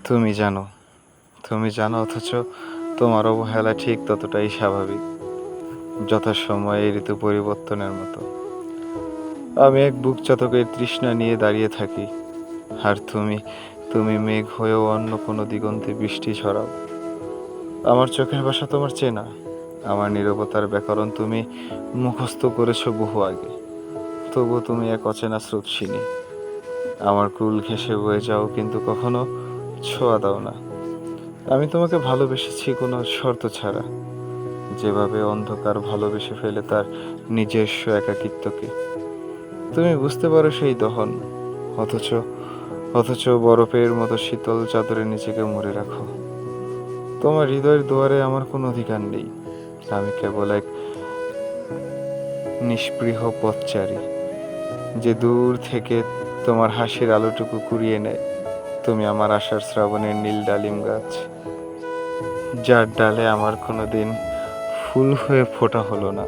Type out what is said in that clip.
তুমি জানো, তুমি জানো, অথচ তোমার অবহেলা ঠিক ততটাই স্বাভাবিক, যথাসময়ে ঋতু পরিবর্তনের মতো। আমি এক বুক চাতকের তৃষ্ণা নিয়ে দাঁড়িয়ে থাকি, আর তুমি মেঘ হয়েও অন্য কোনো দিগন্তে বৃষ্টি ছড়াও। আমার চোখের ভাষা তোমার চেনা, আমার নীরবতার ব্যাকরণ তুমি মুখস্থ করেছো বহু আগে। তবু তুমি এক অচেনা স্রোতস্বিনী, আমার কুল ঘেঁষে বয়ে যাও, কিন্তু কখনো ছোঁয়া দাও না। আমি তোমাকে ভালোবেসেছি কোনো শর্ত ছাড়া, যেভাবে অন্ধকার ভালোবেসে ফেলে তার নিজস্ব একাকিত্বকে। তুমি বুঝতে পারো সেই দহন, অথচ অথচ বরফের মতো শীতল চাদরে নিজেকে মুড়ে রাখো। তোমার হৃদয়ের দুয়ারে আমার কোনো অধিকার নেই, আমি কেবল এক নিষ্পৃহ পথচারী, যে দূর থেকে তোমার হাসির আলোটুকু কুড়িয়ে নেয়। তুমি আমার আশার শ্রাবণের নীল ডালিম গাছ, যার ডালে আমার কোনো দিন ফুল হয়ে ফোটা হলো না।